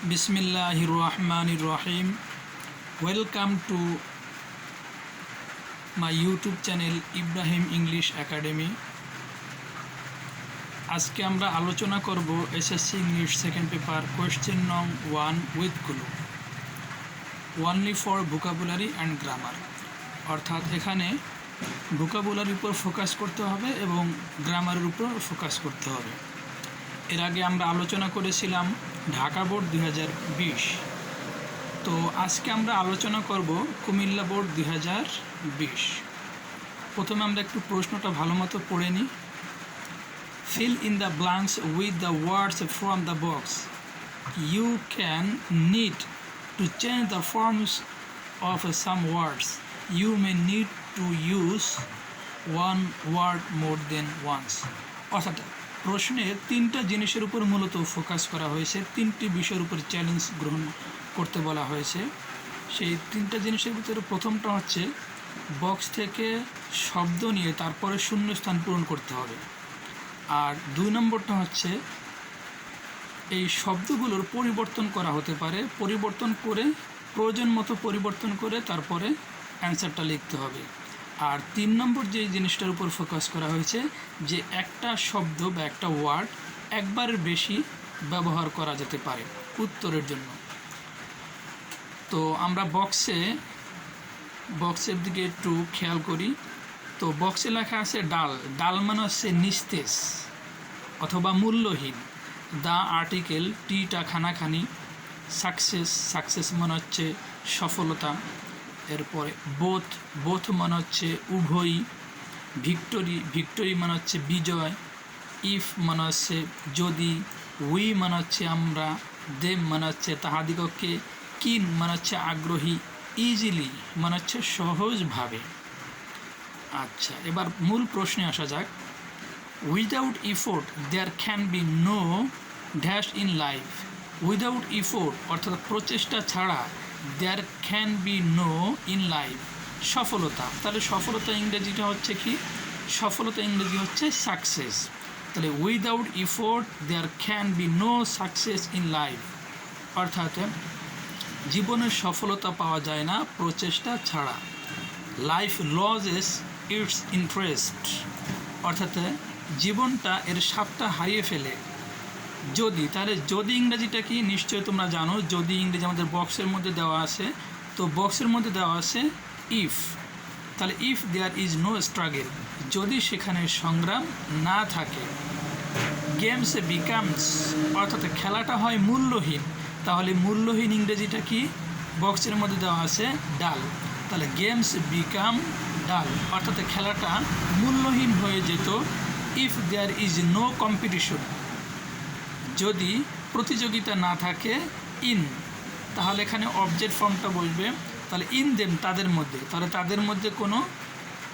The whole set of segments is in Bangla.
Bismillahirrahmanirrahim. Welcome to my YouTube channel Ibrahim English Academy. আজকে আমরা আলোচনা করব S.S.C English Second paper question num 1 with clue. Only for vocabulary and grammar. অর্থাৎ এখানে vocabulary উপর ফোকাস করতে হবে এবং গ্রামারের উপর ফোকাস করতে হবে। এর আগে আমরা আলোচনা করেছিলাম ঢাকা বোর্ড 2020। তো আজকে আমরা আলোচনা করব কুমিল্লা বোর্ড 2020। প্রথমে আমরা একটু প্রশ্নটা ভালোমতো পড়ে নিই। Fill in the blanks with the words from the box. You can need to change the forms of some words. You may need to use one word more than once. অর্থাৎ প্রশ্নে তিনটা জিনিসের উপর মূলত ফোকাস করা হয়েছে, তিনটি বিষয়ের উপর চ্যালেঞ্জ গ্রহণ করতে বলা হয়েছে। সেই তিনটা জিনিসের ভিতরে প্রথমটা হচ্ছে বক্স থেকে শব্দ নিয়ে তারপরে শূন্যস্থান পূরণ করতে হবে। আর 2 নম্বরটা হচ্ছে এই শব্দগুলোর পরিবর্তন করা হতে পারে, পরিবর্তন করে প্রয়োজন মতো পরিবর্তন করে তারপরে অ্যান্সারটা লিখতে হবে। আর 3 নম্বর যে জিনিসটার উপর ফোকাস করা হয়েছে যে একটা শব্দ বা একটা ওয়ার্ড একবারের বেশি ব্যবহার করা যেতে পারে উত্তরের জন্য। তো আমরা বক্সের দিকে একটু খেয়াল করি। তো বক্সে লেখা আছে ডাল। ডাল মানে হচ্ছে নিস্তেজ অথবা মূল্যহীন। দা আর্টিকেল, টিটা খানাখানি। সাকসেস মানে হচ্ছে সফলতা। এরপরে বোথ মানে হচ্ছে উভয়ই। ভিক্টোরি মানে হচ্ছে বিজয়। ইফ মানে হচ্ছে যদি। উই মানে হচ্ছে আমরা। দেম মানে হচ্ছে তাহাদিগকে। কিন মানে হচ্ছে আগ্রহী। ইজিলি মানে হচ্ছে সহজভাবে। আচ্ছা, এবার মূল প্রশ্নে আসা যাক। Without effort there can be no dash in life. Without effort অর্থাৎ প্রচেষ্টা ছাড়া there can be no in life সফলতা। তাহলে সফলতা ইংরেজিটা হচ্ছে কি? সফলতা ইংরেজি হচ্ছে সাকসেস। তাহলে without effort there can be no success in life অর্থাৎ জীবনের সফলতা পাওয়া যায় না প্রচেষ্টা ছাড়া। লাইফ লজেস ইটস ইন্টারেস্ট অর্থাৎ জীবনটা এর স্বাদটা হারিয়ে ফেলে যদি। তাহলে যদি ইংরেজিটা কি নিশ্চয়ই তোমরা জানো। যদি ইংরেজি আমাদের বক্সের মধ্যে দেওয়া আছে। তো বক্সের মধ্যে দেওয়া আছে ইফ। তাহলে if there is no struggle যদি সেখানে সংগ্রাম না থাকে। গেমস বিকামস অর্থাৎ খেলাটা হয় মূল্যহীন। তাহলে মূল্যহীন ইংরেজিটা কি? বক্সের মধ্যে দেওয়া আছে ডাল। তাহলে গেমস বিকাম ডাল অর্থাৎ খেলাটা মূল্যহীন হয়ে যেত if there is no competition যদি প্রতিযোগিতা না থাকে। ইন তাহলে এখানে অবজেক্ট ফর্মটা বসবে। তাহলে ইন দেম তাদের মধ্যে। তাহলে তাদের মধ্যে কোনো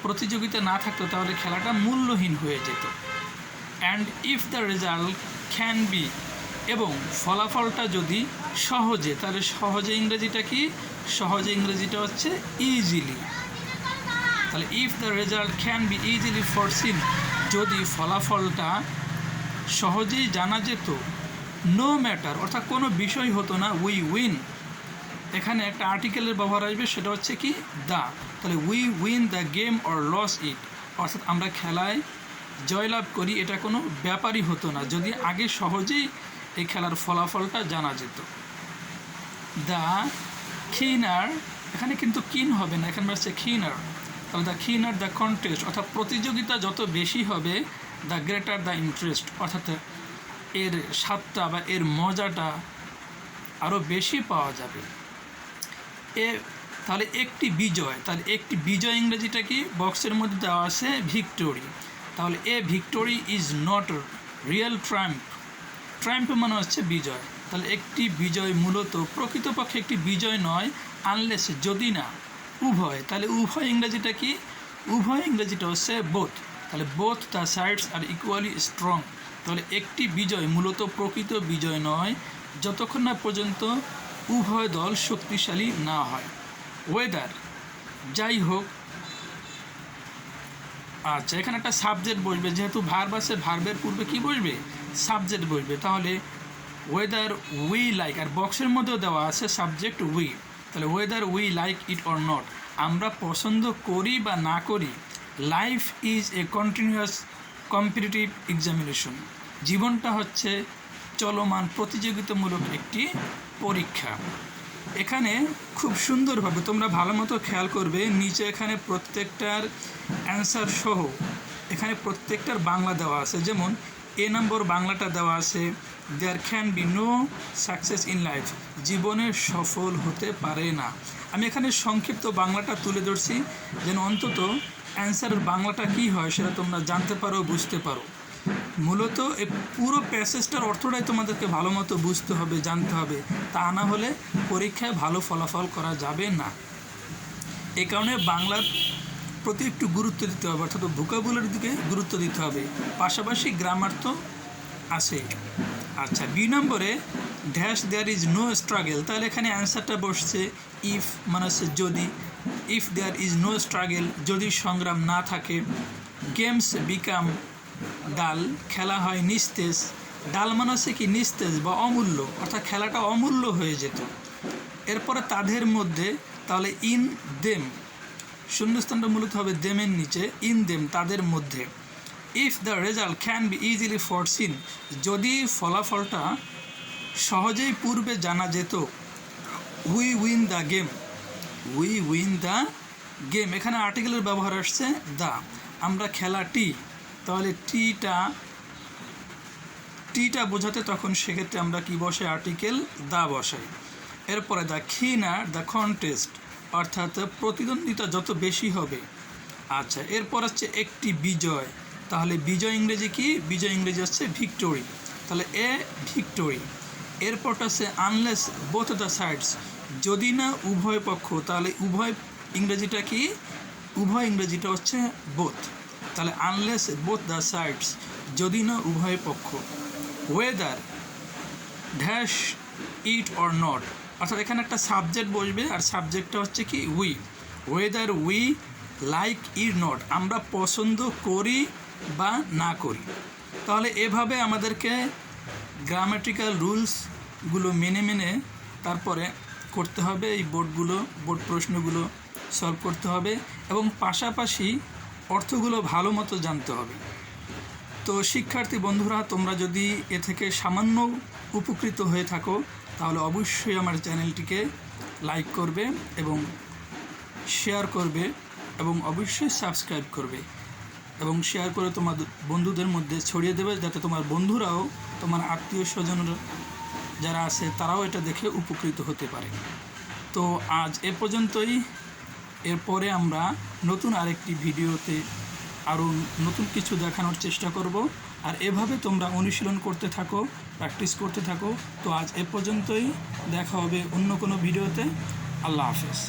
প্রতিযোগিতা না থাকতো তাহলে খেলাটা মূল্যহীন হয়ে যেত। And if the result can B এবং ফলাফলটা যদি সহজে। তাহলে সহজে ইংরেজিটা কি? সহজে ইংরেজিটা হচ্ছে ইজিলি। তাহলে if the result can be easily foreseen যদি ফলাফলটা সহজেই জানা যেত। নো ম্যাটার অর্থাৎ কোনো বিষয় হতো না। উই উইন এখানে একটা আর্টিকেলের ব্যবহার আসবে, সেটা হচ্ছে কি? দা। তাহলে we win the game or loss it অর্থাৎ আমরা খেলায় জয়লাভ করি, এটা কোনো ব্যাপারই হতো না যদি আগে সহজেই এই খেলার ফলাফলটা জানা যেত। দ্য খিনার এখানে কিন্তু কিন হবে না, এখানে হচ্ছে খিনার। তাহলে দ্য খিনার দ্য কন্টেস্ট অর্থাৎ প্রতিযোগিতা যত বেশি হবে দ্য গ্রেটার দ্য ইন্টারেস্ট অর্থাৎ এর স্বাদটা বা এর মজাটা আরও বেশি পাওয়া যাবে। তাহলে একটি বিজয়। তাহলে একটি বিজয় ইংরেজিটা কি? বক্সের মধ্যে দেওয়া আছে ভিক্টোরি। তাহলে victory is not real Trump. Trump মানে হচ্ছে বিজয়। তাহলে একটি বিজয় মূলত প্রকৃতপক্ষে একটি বিজয় নয় আনলেস যদি না উভয়। তাহলে উভয় ইংরেজিটা কি? উভয় ইংরেজিটা হচ্ছে বোথ। তাহলে both the sides are equally strong. তাহলে একটি বিজয় মূলত প্রকৃত বিজয় নয় যতক্ষণ না পর্যন্ত উভয় দল শক্তিশালী না হয়। ওয়েদার যাই হোক। আচ্ছা, এখানে একটা সাবজেক্ট বসবে, যেহেতু ভার্ব আছে ভার্বের পূর্বে কি বসবে? সাবজেক্ট বসবে। তাহলে ওয়েদার উই লাইক, আর বক্সের মধ্যেও দেওয়া আছে সাবজেক্ট উই, তাহলে weather we like it or not, আমরা পছন্দ করি বা না করি। Life is a continuous competitive examination, জীবনটা হচ্ছে চলমান প্রতিযোগিতামূলক একটি পরীক্ষা। এখানে খুব সুন্দরভাবে তোমরা ভালো মতো খেয়াল করবে, নিচে এখানে প্রত্যেকটার অ্যান্সার সহ এখানে প্রত্যেকটার বাংলা দেওয়া আছে। যেমন এ নম্বর বাংলাটা দেওয়া আছে, there can be no success in life, জীবনে সফল হতে পারে না। আমি এখানে সংক্ষিপ্ত বাংলাটা তুলে ধরছি যেন অন্তত অ্যান্সারের বাংলাটা কী হয় সেটা তোমরা জানতে পারো, বুঝতে পারো। মূলত এই পুরো প্যাসেজটার অর্থটাই তোমাদেরকে ভালো মতো বুঝতে হবে, জানতে হবে, তা না হলে পরীক্ষায় ভালো ফলাফল করা যাবে না। এই কারণে বাংলার প্রতি একটু গুরুত্ব দিতে হবে, অর্থাৎ ভোকাবুলারির দিকে গুরুত্ব দিতে হবে, পাশাপাশি গ্রামার তো আছে। আচ্ছা, বি নম্বরে dash there is no struggle, তাহলে এখানে অ্যান্সারটা বসছে ইফ, মানে হচ্ছে যদি। If there is no struggle, যদি সংগ্রাম না থাকে। গেমস বিকাম ডাল, খেলা হয় নিস্তেজ। ডাল মানে হচ্ছে কি নিস্তেজ বা অমূল্য, অর্থাৎ খেলাটা অমূল্য হয়ে যেত। এরপরে তাদের মধ্যে, তাহলে ইন দেম, শূন্যস্থানটা মূলত হবে দেমের নিচে, ইন দেম তাদের মধ্যে। If the result can be easily foreseen, যদি ফলাফলটা সহজেই পূর্বে জানা যেত। We win the game, we win the game, এখানে আর্টিকেলের ব্যবহার আসছে দ্য, আমরা খেলাটি, তাহলে টিটা বোঝাতে তখন সেক্ষেত্রে আমরা কি বসাই, আর্টিকেল দা বসাই। এরপরে দ্য খিনার দ্য কন্টেস্ট, অর্থাৎ প্রতিদ্বন্দ্বিতা যত বেশি হবে। আচ্ছা, এরপর হচ্ছে একটি বিজয়, তাহলে বিজয় ইংরেজি কি, বিজয় ইংরেজি হচ্ছে ভিক্টোরি, তাহলে এ ভিক্টোরি। এরপরটা হচ্ছে আনলেস বোথ দ্য সাইডস, যদি না উভয় পক্ষ, তাহলে উভয় ইংরেজিটা কি, উভয় ইংরেজিটা হচ্ছে বোথ, তাহলে আনলেস বোথ দ্য সাইডস, যদি না উভয় পক্ষ। Weather dash it or not, অর্থাৎ এখানে একটা সাবজেক্ট বসবে, আর সাবজেক্টটা হচ্ছে কি we. Weather we like it not, আমরা পছন্দ করি বা না করি। তাহলে এভাবে আমাদেরকে গ্রামাটিক্যাল রুলসগুলো মেনে তারপরে করতে হবে, এই বোর্ড প্রশ্নগুলো সলভ করতে হবে, এবং পাশাপাশি অর্থগুলো ভালো মতো জানতে হবে। তো শিক্ষার্থী বন্ধুরা, তোমরা যদি এ থেকে সামান্য উপকৃত হয়ে থাকো তাহলে অবশ্যই আমার চ্যানেলটিকে লাইক করবে এবং শেয়ার করবে, এবং অবশ্যই সাবস্ক্রাইব করবে, এবং শেয়ার করে তোমার বন্ধুদের মধ্যে ছড়িয়ে দেবে, যাতে তোমার বন্ধুরাও, তোমার আত্মীয় স্বজনরা যারা আছে তারাও এটা দেখে উপকৃত হতে পারে। তো আজ এ পর্যন্তই, এরপরে আমরা নতুন আরেকটি ভিডিওতে আরও নতুন কিছু দেখানোর চেষ্টা করব। আর এভাবে তোমরা অনুশীলন করতে থাকো, প্র্যাকটিস করতে থাকো। তো আজ এ পর্যন্তই, দেখা হবে অন্য কোনো ভিডিওতে। আল্লাহ হাফেজ।